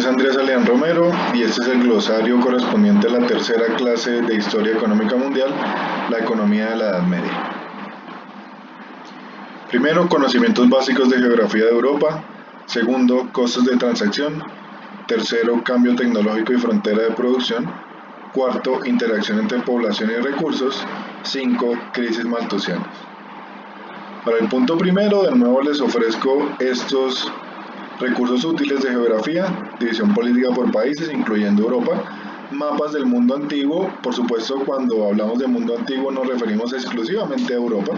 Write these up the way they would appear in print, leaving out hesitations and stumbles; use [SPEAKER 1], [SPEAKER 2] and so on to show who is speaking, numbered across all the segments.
[SPEAKER 1] es Andrés Alián Romero y este es el glosario correspondiente a la tercera clase de Historia Económica Mundial, la economía de la Edad Media. Primero, conocimientos básicos de geografía de Europa. Segundo, costos de transacción. Tercero, cambio tecnológico y frontera de producción. Cuarto, interacción entre población y recursos. 5, crisis malthusianas. Para el punto primero, de nuevo les ofrezco estos recursos útiles de geografía, división política por países, incluyendo Europa, mapas del mundo antiguo. Por supuesto, cuando hablamos de mundo antiguo nos referimos exclusivamente a Europa.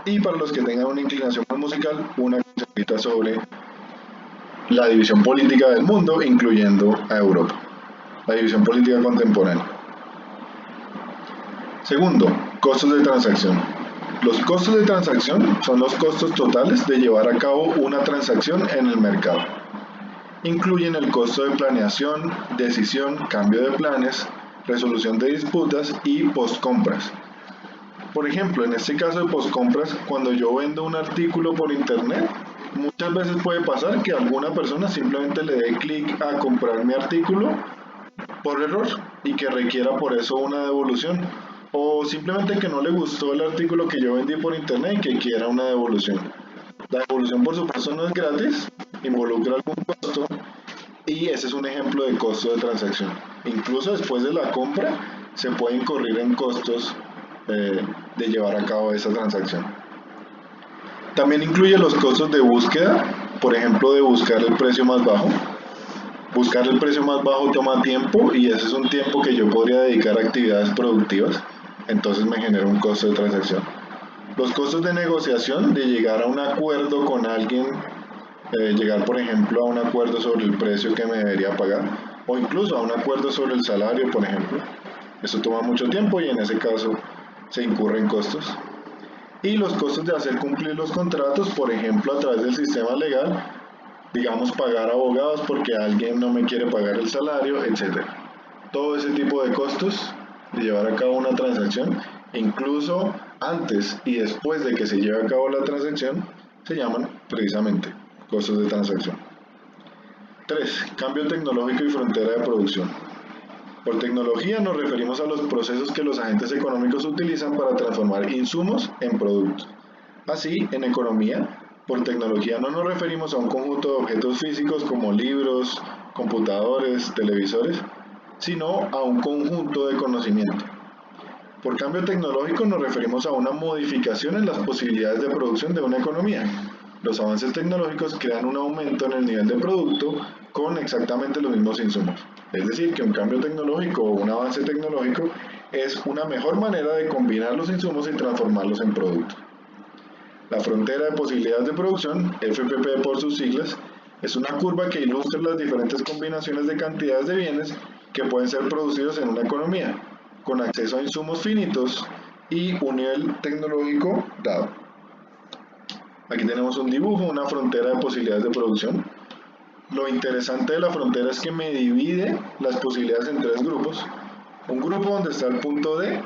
[SPEAKER 1] Y para los que tengan una inclinación más musical, una conceptita sobre la división política del mundo, incluyendo a Europa, la división política contemporánea. Segundo, costos de transacción. Los costos de transacción son los costos totales de llevar a cabo una transacción en el mercado. Incluyen el costo de planeación, decisión, cambio de planes, resolución de disputas y postcompras. Por ejemplo, en este caso de postcompras, cuando yo vendo un artículo por internet, muchas veces puede pasar que alguna persona simplemente le dé clic a comprar mi artículo por error y que requiera por eso una devolución, o simplemente que no le gustó el artículo que yo vendí por internet y que quiera una devolución. La devolución, por supuesto, no es gratis, involucra algún costo y ese es un ejemplo de costo de transacción. Incluso después de la compra se puede incurrir en costos de llevar a cabo esa transacción. También incluye los costos de búsqueda, por ejemplo, de buscar el precio más bajo. Buscar el precio más bajo toma tiempo y ese es un tiempo que yo podría dedicar a actividades productivas, entonces me genera un costo de transacción. Los costos de negociación, de llegar a un acuerdo con alguien, llegar por ejemplo a un acuerdo sobre el precio que me debería pagar, o incluso a un acuerdo sobre el salario, por ejemplo. Eso toma mucho tiempo y en ese caso se incurren costos. Y los costos de hacer cumplir los contratos, por ejemplo a través del sistema legal, digamos pagar abogados porque alguien no me quiere pagar el salario, etc. Todo ese tipo de costos de llevar a cabo una transacción, incluso antes y después de que se lleve a cabo la transacción, se llaman precisamente costos de transacción. 3. Cambio tecnológico y frontera de producción. Por tecnología nos referimos a los procesos que los agentes económicos utilizan para transformar insumos en productos. Así, en economía, por tecnología no nos referimos a un conjunto de objetos físicos como libros, computadores, televisores, sino a un conjunto de conocimiento. Por cambio tecnológico nos referimos a una modificación en las posibilidades de producción de una economía. Los avances tecnológicos crean un aumento en el nivel de producto con exactamente los mismos insumos. Es decir, que un cambio tecnológico o un avance tecnológico es una mejor manera de combinar los insumos y transformarlos en productos. La frontera de posibilidades de producción, FPP por sus siglas, es una curva que ilustra las diferentes combinaciones de cantidades de bienes que pueden ser producidos en una economía, con acceso a insumos finitos y un nivel tecnológico dado. Aquí tenemos un dibujo, una frontera de posibilidades de producción. Lo interesante de la frontera es que me divide las posibilidades en tres grupos. Un grupo donde está el punto D,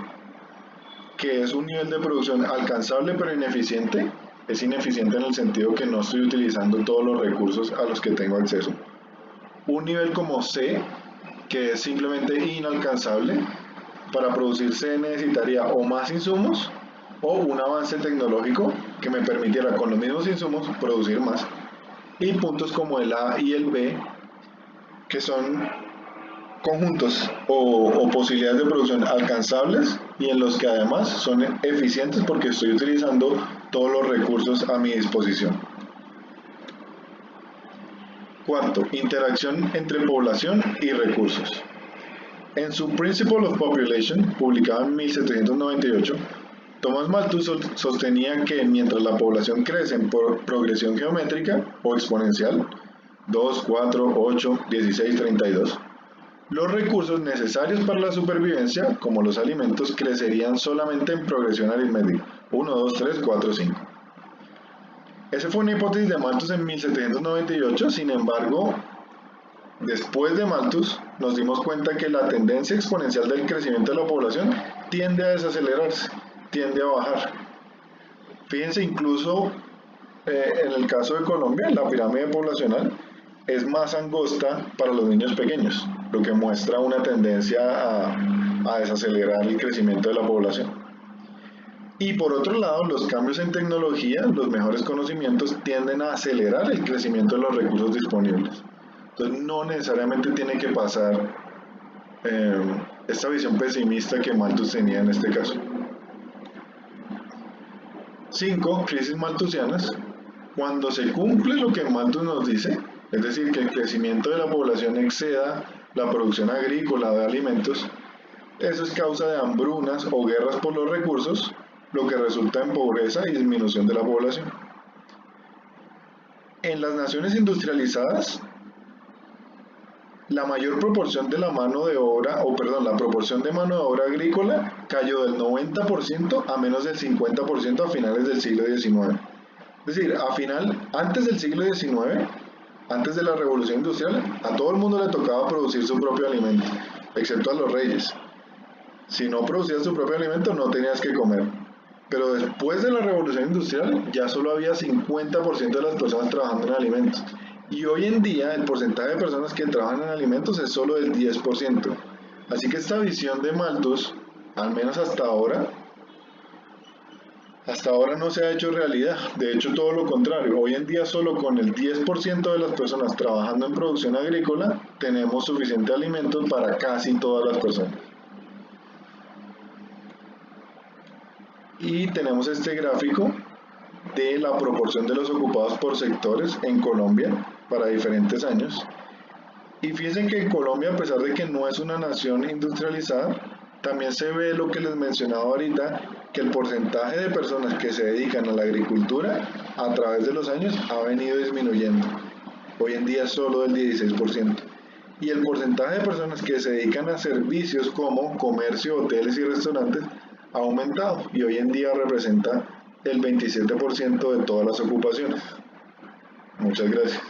[SPEAKER 1] que es un nivel de producción alcanzable pero ineficiente. Es ineficiente en el sentido que no estoy utilizando todos los recursos a los que tengo acceso. Un nivel como C, que es simplemente inalcanzable. Para producir C necesitaría o más insumos o un avance tecnológico que me permitiera con los mismos insumos producir más. Y puntos como el A y el B, que son conjuntos o posibilidades de producción alcanzables y en los que además son eficientes porque estoy utilizando todos los recursos a mi disposición. Cuarto, interacción entre población y recursos. En su Principle of Population, publicado en 1798, Thomas Malthus sostenía que mientras la población crece en progresión geométrica o exponencial, 2, 4, 8, 16, 32, los recursos necesarios para la supervivencia, como los alimentos, crecerían solamente en progresión aritmética, 1, 2, 3, 4, 5. Esa fue una hipótesis de Malthus en 1798, sin embargo, después de Malthus nos dimos cuenta que la tendencia exponencial del crecimiento de la población tiende a desacelerarse, tiende a bajar. Fíjense incluso en el caso de Colombia, en la pirámide poblacional, es más angosta para los niños pequeños, lo que muestra una tendencia a desacelerar el crecimiento de la población. Y por otro lado, los cambios en tecnología, los mejores conocimientos tienden a acelerar el crecimiento de los recursos disponibles. Entonces no necesariamente tiene que pasar esta visión pesimista que Malthus tenía en este caso. 5. Crisis malthusianas. Cuando se cumple lo que Malthus nos dice, es decir, que el crecimiento de la población exceda la producción agrícola de alimentos, eso es causa de hambrunas o guerras por los recursos, lo que resulta en pobreza y disminución de la población. En las naciones industrializadas, la mayor proporción de la mano de obra, la proporción de mano de obra agrícola cayó del 90% a menos del 50% a finales del siglo XIX. Es decir, antes del siglo XIX, antes de la revolución industrial, a todo el mundo le tocaba producir su propio alimento, excepto a los reyes. Si no producías tu propio alimento, no tenías que comer. Pero después de la revolución industrial, ya solo había 50% de las personas trabajando en alimentos. Y hoy en día el porcentaje de personas que trabajan en alimentos es solo del 10%. Así que esta visión de Malthus, al menos hasta ahora no se ha hecho realidad. De hecho, todo lo contrario. Hoy en día solo con el 10% de las personas trabajando en producción agrícola tenemos suficiente alimento para casi todas las personas. Y tenemos este gráfico de la proporción de los ocupados por sectores en Colombia para diferentes años. Y fíjense que en Colombia, a pesar de que no es una nación industrializada, también se ve lo que les mencionaba ahorita, que el porcentaje de personas que se dedican a la agricultura a través de los años ha venido disminuyendo. Hoy en día es solo del 16%. Y el porcentaje de personas que se dedican a servicios como comercio, hoteles y restaurantes ha aumentado y hoy en día representa el 27% de todas las ocupaciones. Muchas gracias.